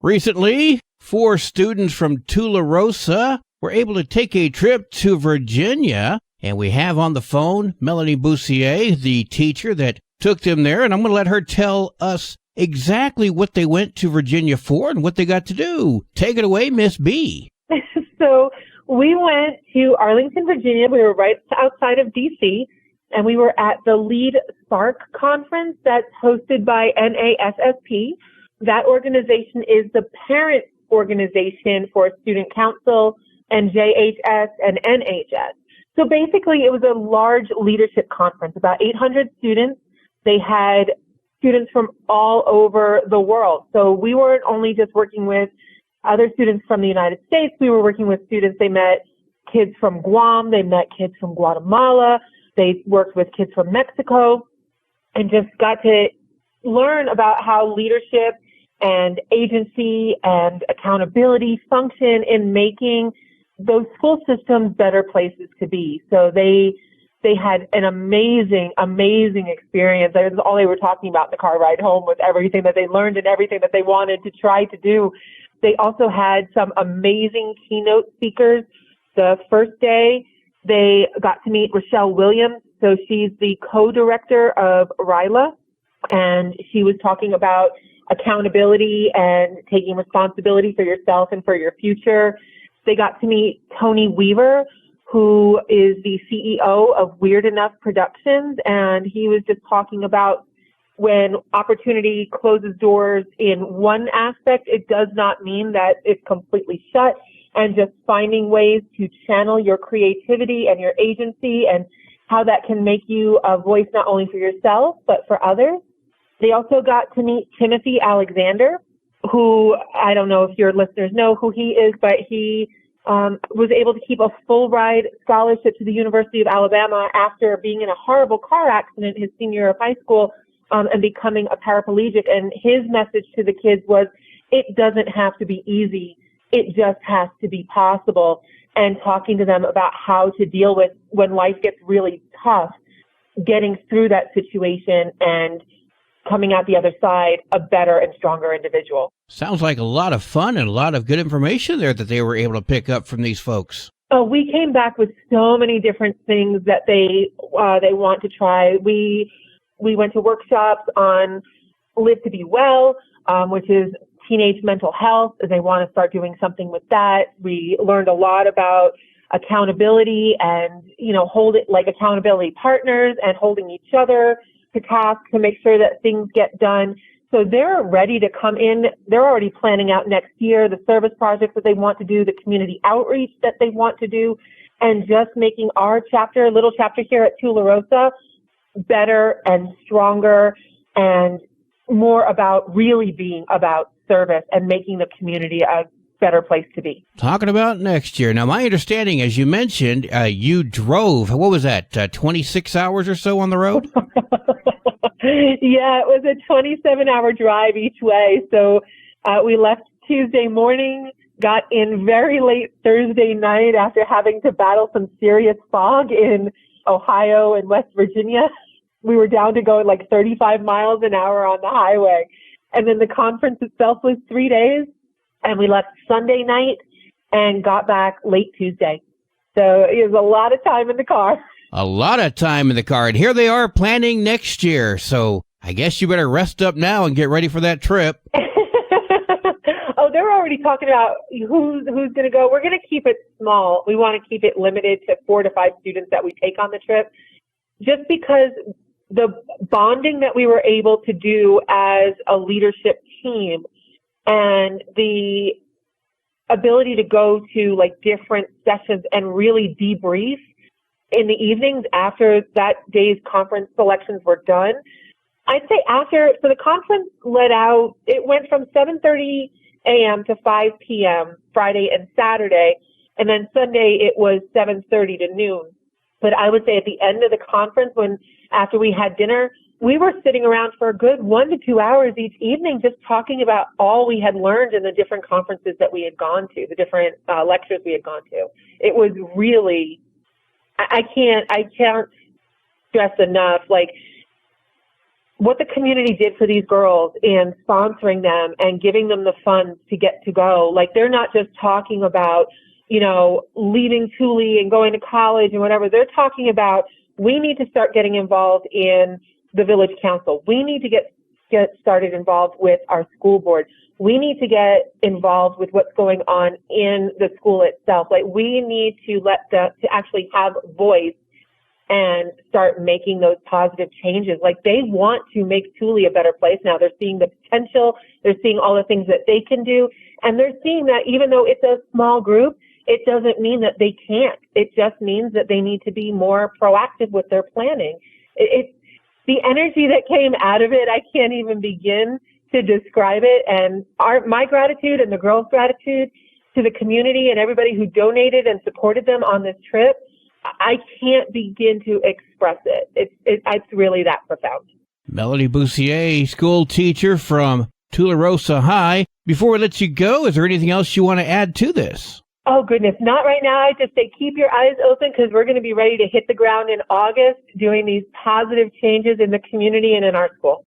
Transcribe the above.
Recently, 4 students from Tularosa were able to take a trip to Virginia, and we have on the phone Melanie Boussier, the teacher that took them there, and I'm going to let her tell us exactly what they went to Virginia for and what they got to do. Take it away, Miss B. So we went to Arlington, Virginia. We were right outside of D.C., and we were at the Lead Spark conference that's hosted by NASSP. That organization is the parent organization for Student Council and JHS and NHS. So basically, it was a large leadership conference, about 800 students. They had students from all over the world. So we weren't only just working with other students from the United States. We were working with students. They met kids from Guam. They met kids from Guatemala. They worked with kids from Mexico and just got to learn about how leadership and agency and accountability function in making those school systems better places to be. So they had an amazing experience. That was all they were talking about in the car ride home, was everything that they learned and everything that they wanted to try to do. They also had some amazing keynote speakers. The first day, they got to meet Rochelle Williams. So she's the co-director of RILA, and she was talking about accountability and taking responsibility for yourself and for your future. They got to meet Tony Weaver, who is the CEO of Weird Enough Productions, and he was just talking about when opportunity closes doors in one aspect, it does not mean that it's completely shut, and just finding ways to channel your creativity and your agency and how that can make you a voice not only for yourself, but for others. They also got to meet Timothy Alexander, who, I don't know if your listeners know who he is, but he was able to keep a full ride scholarship to the University of Alabama after being in a horrible car accident his senior year of high school, and becoming a paraplegic. And his message to the kids was, it doesn't have to be easy. It just has to be possible. And talking to them about how to deal with when life gets really tough, getting through that situation and coming out the other side a better and stronger individual. Sounds like a lot of fun and a lot of good information there that they were able to pick up from these folks. Oh, we came back with so many different things that they want to try. We went to workshops on Live to Be Well, which is teenage mental health. They want to start doing something with that. We learned a lot about accountability and, accountability partners and holding each other to task to make sure that things get done. So they're ready to come in. They're already planning out next year the service projects that they want to do, the community outreach that they want to do, and just making our little chapter here at Tularosa, better and stronger and more about really being about service and making the community a better place to be. Talking about next year. Now, my understanding, as you mentioned, you drove, what was that, 26 hours or so on the road? Yeah, it was a 27-hour drive each way. So we left Tuesday morning, got in very late Thursday night after having to battle some serious fog in Ohio and West Virginia. We were down to go like 35 miles an hour on the highway. And then the conference itself was 3 days. And we left Sunday night and got back late Tuesday. So it was a lot of time in the car. A lot of time in the car. And here they are planning next year. So I guess you better rest up now and get ready for that trip. Oh, they're already talking about who's going to go. We're going to keep it small. We want to keep it limited to 4 to 5 students that we take on the trip, just because the bonding that we were able to do as a leadership team and the ability to go to different sessions and really debrief in the evenings after that day's conference selections were done. I'd say so the conference it went from 7:30 a.m. to 5 p.m. Friday and Saturday, and then Sunday it was 7:30 to noon. But I would say at the end of the conference, after we had dinner, we were sitting around for a good 1 to 2 hours each evening just talking about all we had learned in the different conferences that we had gone to, the different lectures we had gone to. It was really, I can't stress enough, what the community did for these girls in sponsoring them and giving them the funds to get to go. Like, they're not just talking about, leaving Thule and going to college and whatever. They're talking about, we need to start getting involved in the village council. We need to get started involved with our school board. We need to get involved with what's going on in the school itself. Like, we need to to actually have voice and start making those positive changes. Like, they want to make Thule a better place now. They're seeing the potential. They're seeing all the things that they can do. And they're seeing that even though it's a small group, it doesn't mean that they can't. It just means that they need to be more proactive with their planning. It's the energy that came out of it. I can't even begin to describe it. And my gratitude and the girls' gratitude to the community and everybody who donated and supported them on this trip, I can't begin to express it. It's really that profound. Melanie Boussier, school teacher from Tularosa High. Before we let you go, is there anything else you want to add to this? Oh, goodness. Not right now. I just say keep your eyes open, because we're going to be ready to hit the ground in August doing these positive changes in the community and in our school.